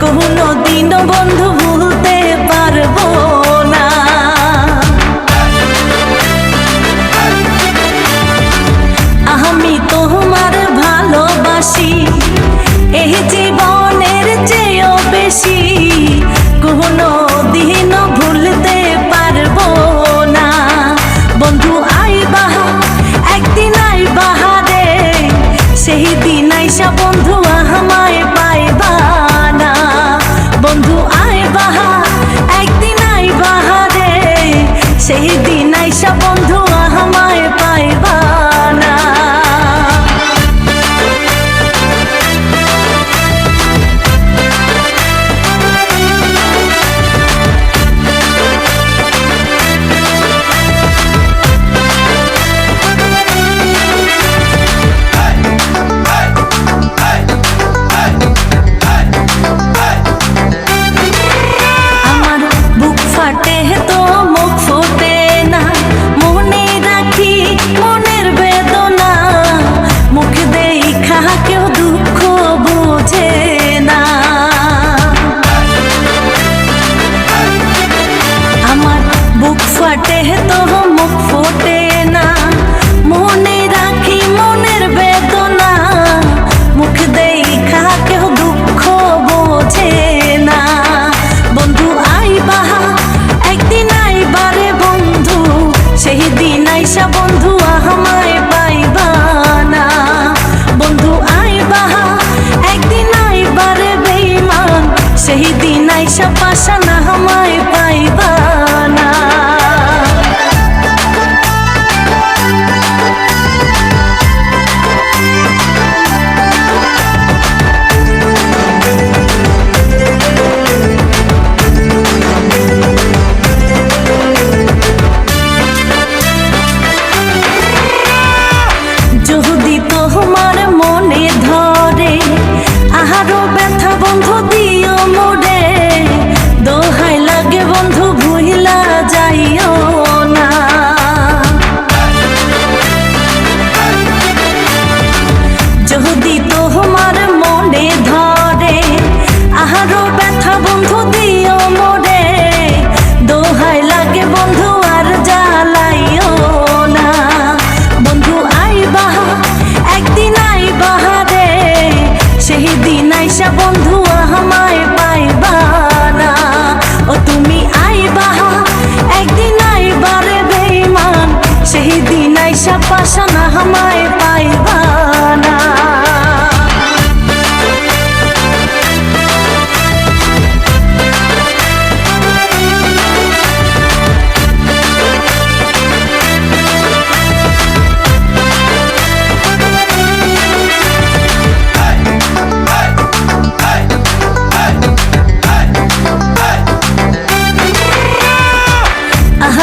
কোনো দিনও বন্ধু ভুলতে পারবো না। আমি তোমার ভালোবাসি এই জীবনের চেয়েও বেশি, কোনো দিনও ভুলতে পারবো না। বন্ধু আইবা একদিন আইবা রে, সেই দিন আইসা বন্ধু আমায় পাইবা না। বন্ধু আইবা একদিন আইবা রে, সেই দিন আইসা বন্ধু আমায় পাইবা না। বুক ফাটে তো মুখ ফোটে না, মনে রাখি মনের বেদনা, মুখ দেখা কেউ দুঃখ বোঝে না। বন্ধু আইবা একদিন আইবা রে বন্ধু, সেই দিন আইসা বন্ধু আমায় পাইবা না। বন্ধু আইবা একদিন আইবা রে বেঈমান, সেই দিন আইসা পাশানা আমায় পাইবা না। যদি তোমার মনে ধরে আরো ব্যথা বন্ধু দিও মোরে, দোহাই লাগে বন্ধু ভুইলা যাইও না। যদি তোমার মনে ধরে আরো ব্যথা বন্ধু দিও মোরে, দোহাই লাগে বন্ধু আর জ্বালাইও না। বন্ধু আইবা একদিন আইবা রে, সেই দিন আইসা বন্ধু আমায় পাইবা না। ও তুমি আইবা একদিন আইবা রে বেঈমান, সেই দিন আইসা পাশানা আমায় পাইবা না।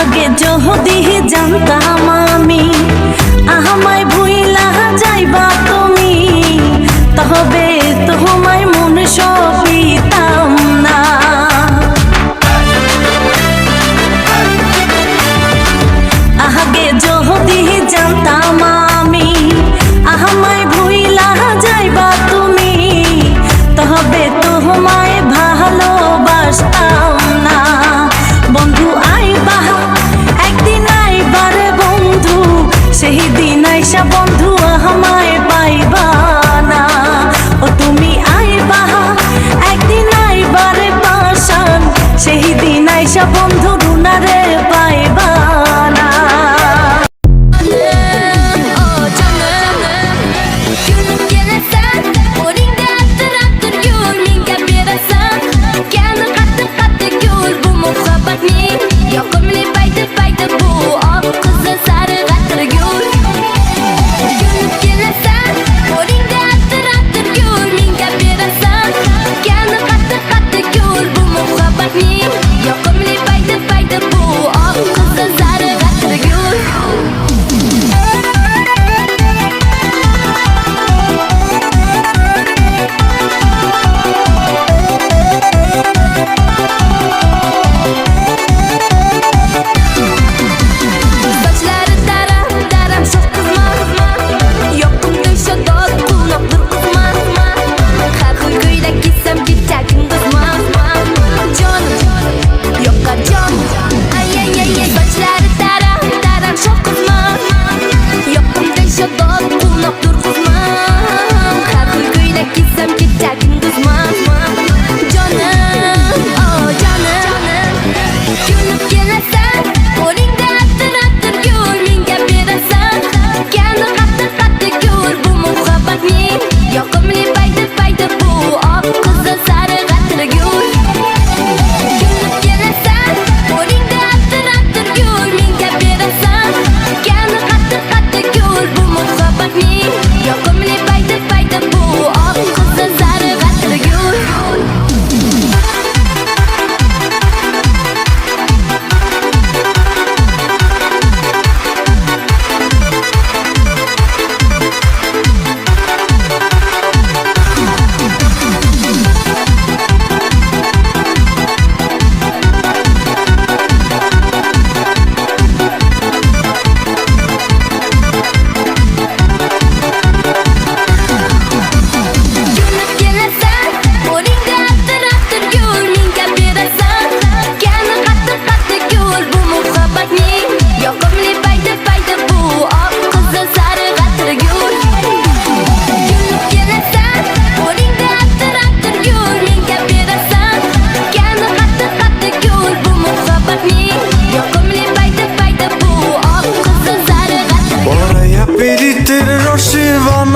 আগে যদি জানতাম আমি আমায় ভুইলা যাইবা তুমি, তবে তোমায় মন সপিতাম না। আগে যদি জানতাম আমি আমায় ভুইলা যাইবা তুমি, তবে তোমায় ভালোবাসতাম না। বন্ধু আইবা একদিন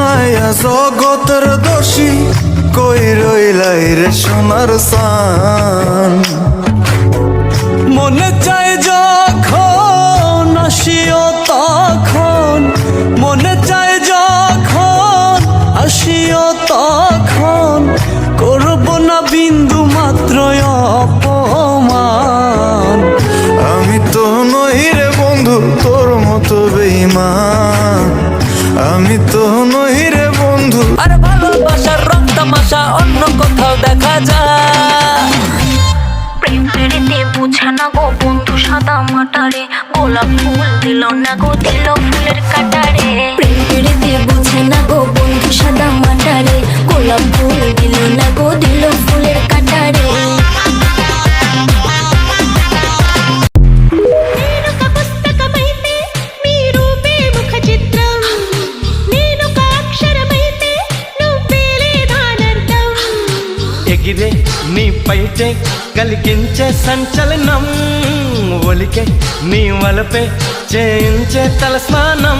মায়া জগতের দোষী কই রইলাই রে সোনার সান। মনে চায় যখন আসিও তখন, মনে চায় যখন আসিও তখন, করব না বিন্দু মাত্র অপমান। আমি তো নই রে বন্ধু তোর মতো বেঈমান, আমি তো নই রে বন্ধু। আর ভালোবাসার রং তামাশা অন্য কোথাও দেখা যায়। প্রেম পেড়েতে বুঝে না গো বন্ধু সাদা মাটারে, গোলাপ ফুল দিল না গো দিল ফুলের কাটারে। প্রেম পেড়েতে বুঝে না গো বন্ধু সাদা মাটারে, গোলাপ ফুল দিল না গো দিল ফুলের কাটারে। ఎగిరే నీ పైటే కలిగించే సంచలనం, ఒలికే నీ వలపే చేయించే తలస్నానం.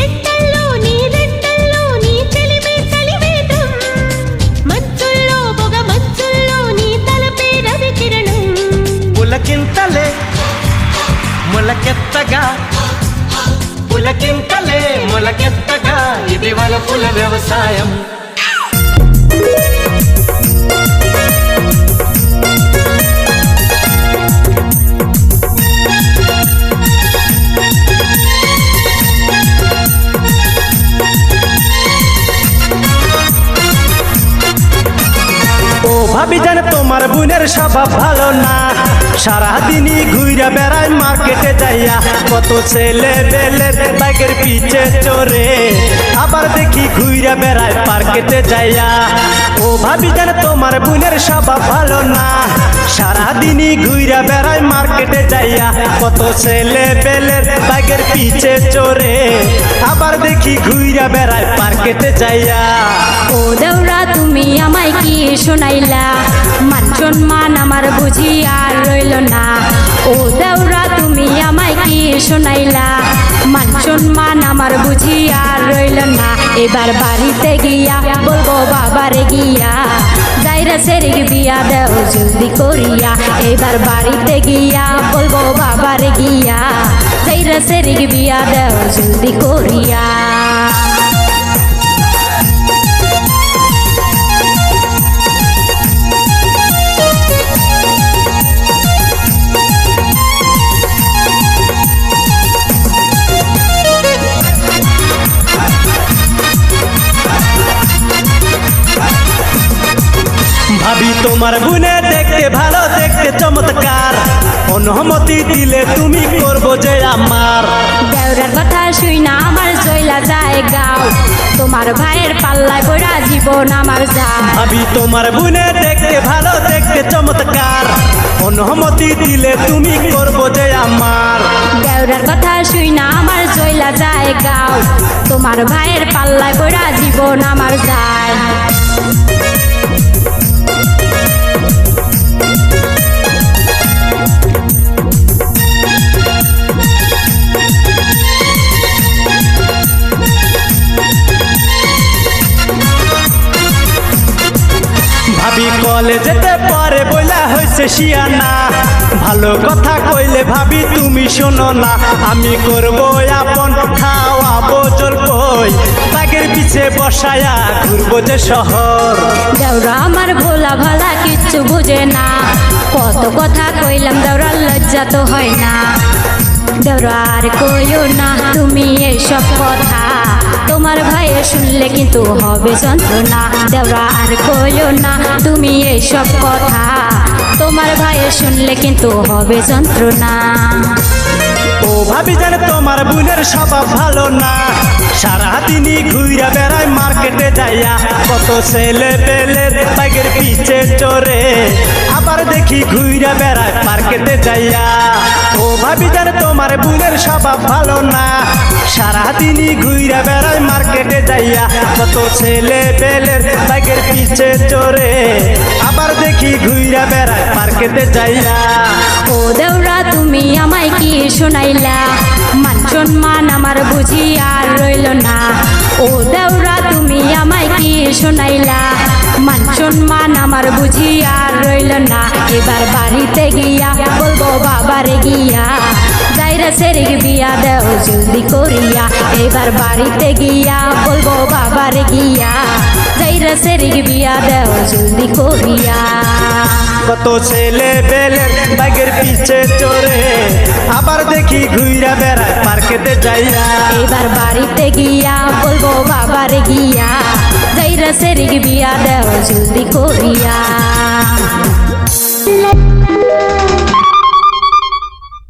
ఎండల్లో నీలెండల్లో నీ చెలిమే చలివేదం, మంచుల్లో పొగ మంచుల్లో నీ తలపే రవి కిరణం. పులకింతలే మొలకెత్తగా, పులకింతలే మొలకెత్తగా, ఇది వలపుల వ్యవసాయం. ভাবি জানে তোমার বোনের স্বভাব ভালো না, সারাদিনই ঘুরে বেড়ায় মার্কেটে যাইয়া, কত ছেলে বেলের বাইকের পিছে চড়ে, আবার দেখি ঘুরে বেড়ায় পার্কেটে যাইয়া। ও ভাবি জানে তোমার বোনের স্বভাব ভালো না, সারাদিনই ঘুরে বেড়ায় মার্কেটে যাইয়া, কত ছেলে বেলের বাইকের পিছে চড়ে, আবার দেখি ঘুরে বেড়ায় পার্কেটে যাইয়া। ও দেওরা তুমি আমায় কি শোনাইলা, মান সম্মান আমার বুঝি আর রইল না। ও দেওরা তুমি আমায় কি শোনাইলা, মান সম্মান আমার বুঝি আর রইল না। এবার বাড়িতে গিয়া বলবো বাবারে গিয়া, যাইরা সেরিক বিয়া দেও জলদি করিয়া। এবার বাড়িতে গিয়া বলবো বাবারে গিয়া, যাইরা সেরিক বিয়া দেও জলদি করিয়া। ভাবি তোমার গুনে দেখতে ভালো, দেখতে চমৎকার, অনুমতি দিলে তুমি করবো যে আমার। দেওরার কথা শুই না আমার জয়লা যায় গাও, তোমার ভাইয়ের পাল্লায় পড়া জীবন আমার যায়। ভাবি তোমার গুনে দেখতে ভালো, দেখতে চমৎকার, অনুমতি দিলে তুমি করবো যে আমার। দেওরার কথা শুই না আমার জয়লা যায় গাও, তোমার ভাইয়ের পাল্লায় পড়া জীবন আমার যায়। ভাবি কলেজেতে পরে বইলা হয়েছে শিয়ানা, ভালো কথা কইলে ভাবি তুমি শোনো না। আমি করবো আপন খাওয়াবো জোর কই, বাগের পিছে বসায়া ঘুরবো যে শহর। দেওরা আমার ভোলা ভালা কিচ্ছু বুঝে না, কত কথা কইলাম দেওরার লজ্জা তো হয় না। দেওরা আর কইও না তুমি এইসব কথা, তোমার ভাইয়ে শুনলে কিন্তু হবে যন্ত্রণা। দেওরা আর কইও না তুমি এইসব কথা, তোমার ভাইয়ে শুনলে কিন্তু হবে যন্ত্রণা। ও ভাবি জানে তোমার বোনের স্বভাব ভালো না, সারাদিনই ঘুরে বেড়ায় মার্কেটে যাইয়া, কত ছেলে পেলের বাইকের পিছে চড়ে, আবার দেখি ঘুরে বেড়ায় মার্কেটে যাইয়া। ও ভাবি জানে তোমার বোনের স্বভাব ভালো না, সারাদিনই ঘুরে বেড়ায় মার্কেটে যাইয়া, কত ছেলে পেলের বাইকের পিছে চড়ে, আবার দেখি ঘুরে বেড়ায় মার্কেটে যাইয়া। ও দেওরা তুমি আমায় কি শোনাইলা, মান সম্মান আমার বুঝি আর রইল না ও দেওরা তুমি আমায় কি শোনাইলা মান সম্মান আমার বুঝি আর রইল না এবার বাড়িতে গিয়া বলবো বাবারে গিয়া যাইরা সেরিক বিয়া দেও জলদি করিয়া এবার বাড়িতে গিয়া বলবো বাবারে গিয়া যাইরা সেরিক বিয়া দেও জলদি করিয়া কত ছেলে বেলে বাইকের পিছে চড়ে আবার দেখি ঘুইরা বেড়ায় পার্কেতে যাইয়া এবার বাড়িতে গিয়া বলবো বাবারে গিয়া যাইরা সেরিক বিয়া দেও জলদি করিয়া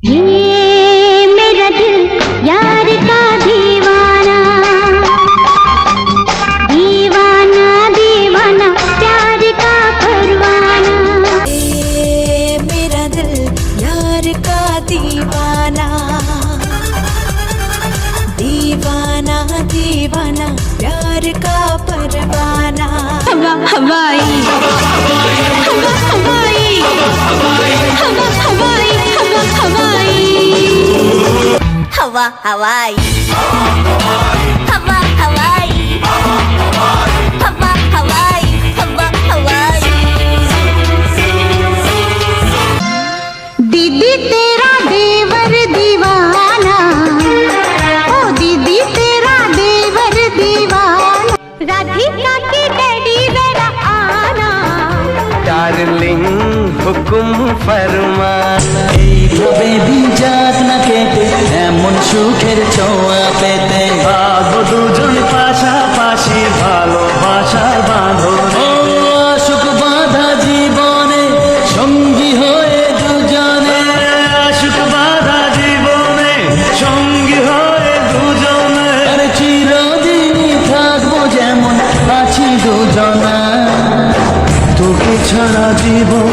ये मेरा दिल यार का दीवाना दीवाना दीवाना प्यार का परवाना मेरा दिल यार का दीवाना दीवाना दीवाना प्यार का परवाना हवा हवाई हवा हवाई हवा हवाई हवा हवाई हवा हवाई हवा हवाई हवा हवाई हवा हवाई दीदी तेरा देवर दीवाना ओ दीदी तेरा देवर दीवाना राधिका के डैडी मेरा आना डार्लिंग हुकुम फरमाना এইভাবে দিন যাক না কেটে এমন সুখের ছোঁয়া পেতে ভাগো দুজন পাশাপাশি ভালোবাসার বাঁধনে সুখ বাঁধা জীবনে সঙ্গী হয়ে দুজনে সুখ বাঁধা জীবনে সঙ্গী হয়ে দুজনে আর চিরদিনই থাকবো যেমন আছি দুজনা তোকে ছাড়া জীবন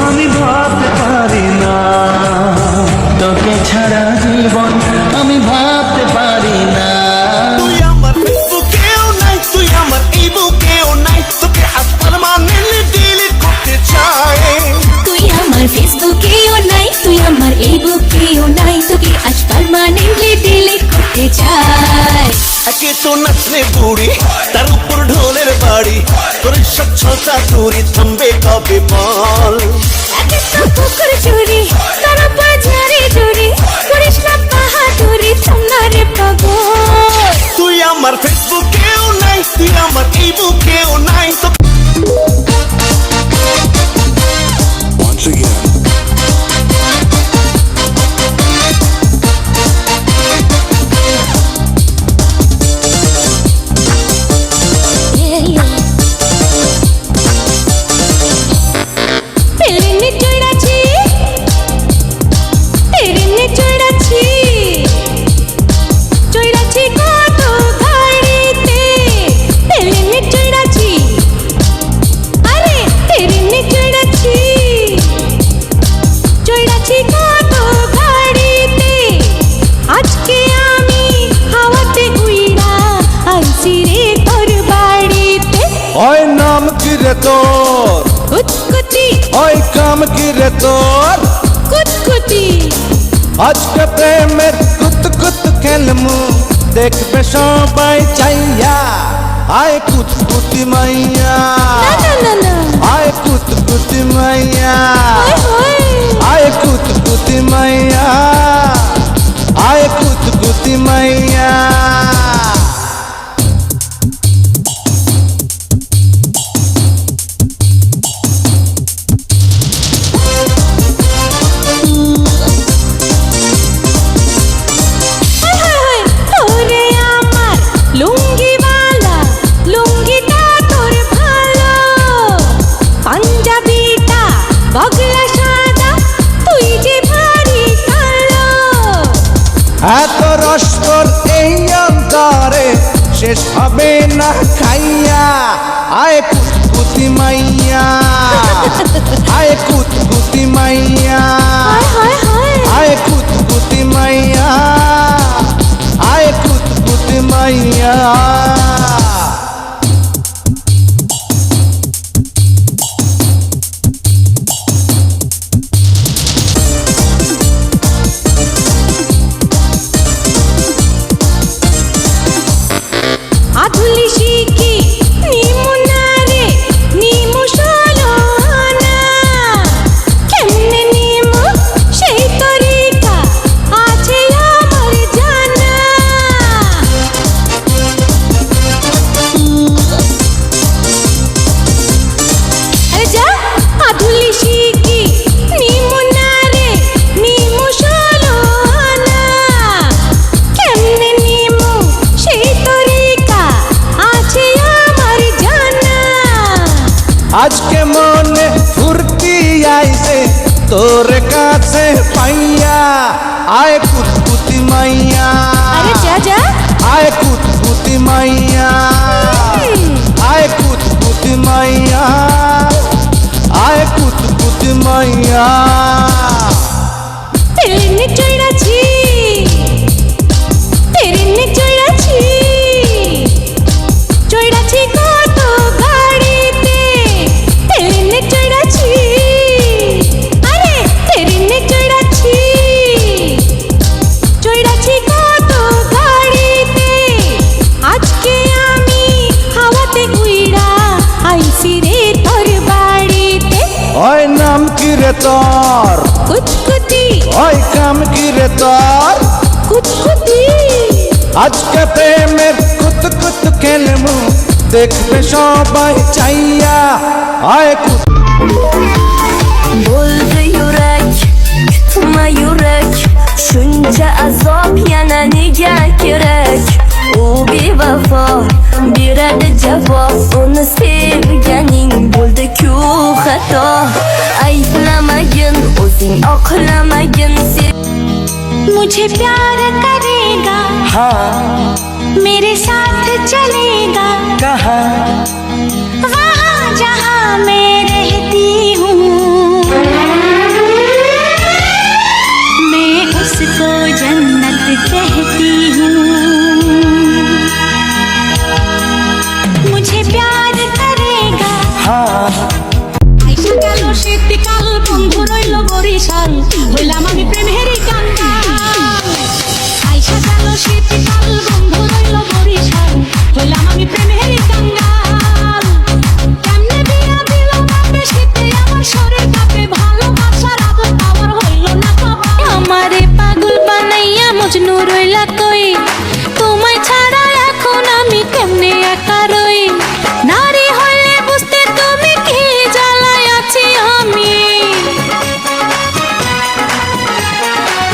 আমি ভাবতে পারি না তোকে ছাড়া জীবন আমি ভাবতে পারি না তুই আমার ফেসবুকেও নাই তুই আমার এই বুকেও নাই তোকে আজ পার্মানেন্টলি ডিলিট করতে চাই তুই আমার ফেসবুকেও নাই তুই আমার এই বুকেও নাই তোকে আজ পার্মানেন্টলি ডিলিট করতে চাই একে তো নাচলে বুড়ি তার উপর ঢোলের বাড়ি তোর স্বচ্ছতা চুরি থামবে কবে বল একে তো পুকুর চুরি তারা বাজারে চুরি করিস না বাহাদুরি তোমরা রে পাগল তুই আমার ফেসবুকেও নাই তুই আমার এই বুকেও নাই তো পেলেনে চড়াছি পেলেনে চড়াছি চড়াছি কত ঘাড়িতে পেলেনে চড়াছি আরে পেলেনে চড়াছি চড়াছি কত ঘাড়িতে আজকে আমি হাওয়াতে উইড়া আইছি রে তোর বাড়িতে ওই নাম কি রে তোর কুচকুচি ওই কাম কি রে তোর কুচকুচি আজকে প্রেমের কুত কুত খেলমু দেখবে সবাই চাইয়া আয় কুতকুতি মাইয়া না না না আয় কুতকুতি মাইয়া ওই আয় কুতকুতি মাইয়া আয় কুতকুতি মাইয়া ওরে আমার লুঙ্গিওয়ালা লুঙ্গিটা তোর ভালো পাঞ্জাবিটা বগলা সাদা তুই যে ভারী কালো এত রসর এই অন্তরে শেষ হবে না খাইয়া আয় কুতকুতি মাইয়া আয় কুতকুতি মাইয়া হায় হায় আয় কুতকুতি মাইয়া আয় কুতকুতি মাইয়া আজকে মনে ফুর্তি আইছে তোর কাছে পাইয়া আয় কুতকুতি মাইয়া আরে যা যা আয় কুতকুতি মাইয়া আয় কুতকুতি মাইয়া আয় কুতকুতি মাইয়া তেরিনে চড়াছি তেরিনে চড়াছি চড়াছি কত গাড়িতে তেরিনে চড়াছি আরে তেরিনে চড়াছি চড়াছি কত গাড়িতে আজকে আমি হাওয়াতে উইড়া আইছি রে তোর বাড়িতে ওই নাম কি রে তোর কুতকুতি ওই কাম কি রে তোর কুতকুতি আজকে প্রেমের কুত কুত খেলমু দেখবে সবাই চাইয়া আয় কুত Bo'ldi yurak, kutma yurak Shuncha azob yana nega kerak U bevafo beradi javob Uni sevganing bo'ldi-ku xato Ayblamagin, o'zing oqlamagin मुझे प्यार करेगा हाँ मेरे साथ चलेगा कहाँ वहाँ जहाँ मैं रहती हूँ मैं उसको जन्नत कहती हूँ मुझे प्यार करेगा हाँ আইসা গেল শীতকাল বন্ধু রইল বরিশাল হইলাম আমি প্রেমেরই কাঙ্গাল আইসা গেল শীতকাল বন্ধু রইল বরিশাল হইলাম আমি প্রেমেরই কাঙ্গাল কেমনে বিয়া দিল বাপে শীতে আমার শরীর কাঁপে ভালোবাসার আদর পাওয়ার হইল না কপাল আমারে পাগল বানাইয়া মজনু রইলা কই তোমায় ছাড়া এখন আমি কেমনে একা রই নারী হইলে বুঝতে তুমি কি জ্বালায় আছি আমি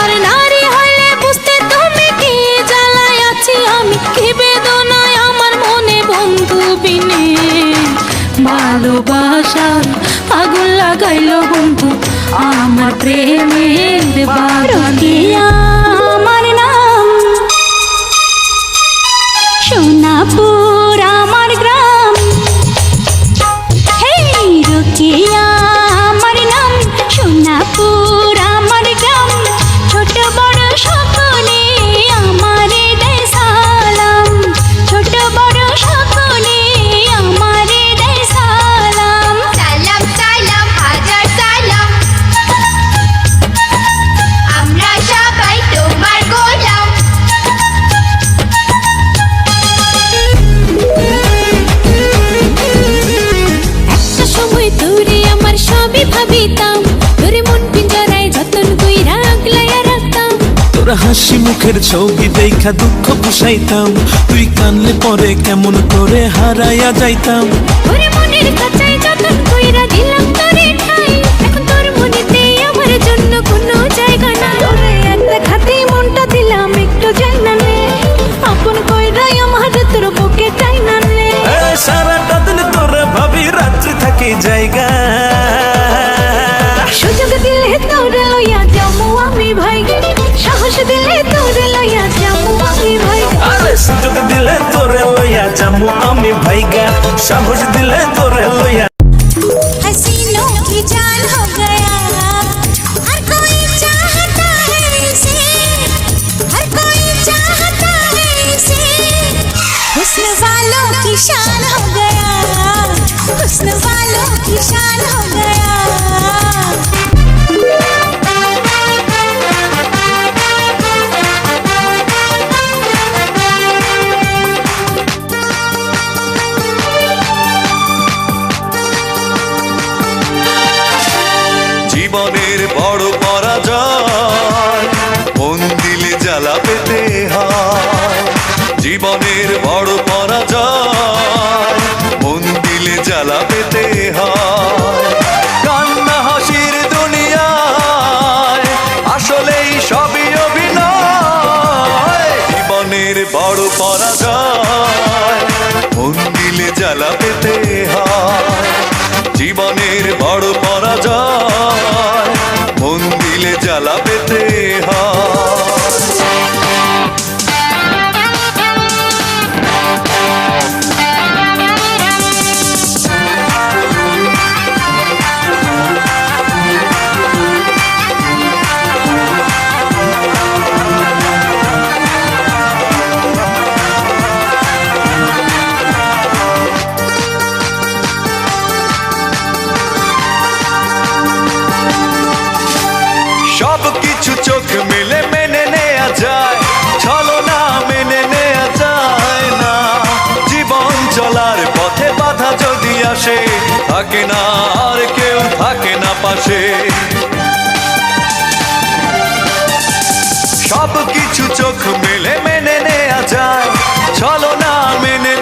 আরে নারী হইলে বুঝতে তুমি কি জ্বালায় আছি আমি কি বেদনায় আমার মনে বন্ধু বিনে ভালোবাসার আগুন লাগাইল বন্ধু আমার প্রেমের বাগানে আমার নাম সোনাপুর আমার গ্রাম হেই রুকিয়া আমার নাম সোনাপুর আমার গ্রাম ছোট বড় সকলে আমারে দেয় সালাম ছোট বড় সকলে আমারে দেয় সালাম সালাম সালাম হাজার সালাম আমরা সবাই তোমার গোলাম একটা সময় তোরে আমার সবই ভাবিতাম তোরে মন পিঞ্জরায় যতন কইরা আগলাইয়া রাখতাম তোর হাসি মুখের ছবি দেখা দুঃখ বুঝাইতাম তুই কানলে পরে কেমন করে হারাইয়া যাইতাম ওরে মনের কাছাই যতন কইরা দিলাম তোরে ঠাই এখন তোর মনেতে আমার জন্য কোনো জায়গা না তোরে এক দেখাতেই মনটা দিলাম একটু জানা নে আপন কইরাই আমার তোর বুকে চাই না নে সারাটা দিন তোর ভাবি রাত্রি থাকি জায়গা সুযোগ দিলে তোরে লইয়া যামু আমি ভাই সাহস দিলে তোরে লইয়া যামু আমি ভাই আরে সুযোগ দিলে তোরে লইয়া যামু আমি ভাইগা সাহস দিলে তোরে লইয়া हसीनों की जान हो गया हर कोई चाहता है इसे हर कोई चाहता है इसे हुस्न वालों की शान हो गया हुस्न वालों की शान हो गया জীবনের বড় পরাজয় মন দিলে জ্বালা পেতে হয় জীবনের বড় পরাজয় মন দিলে জ্বালা পেতে হয় কান্না হাসির দুনিয়ায় আসলেই সবই অভিনয় জীবনের বড় পরাজয় মন দিলে জ্বালা পেতে হয় কিছু চোখ মেলে মেনে নেওয়া যায়, চলো না মেনে নেওয়া যায় না। জীবন চলার পথে বাধা যদি আসে, থাকে না আর কেউ থাকে না পাশে। সব কিছু চোখ মেলে মেনে নেওয়া যায়, চলো না মেনে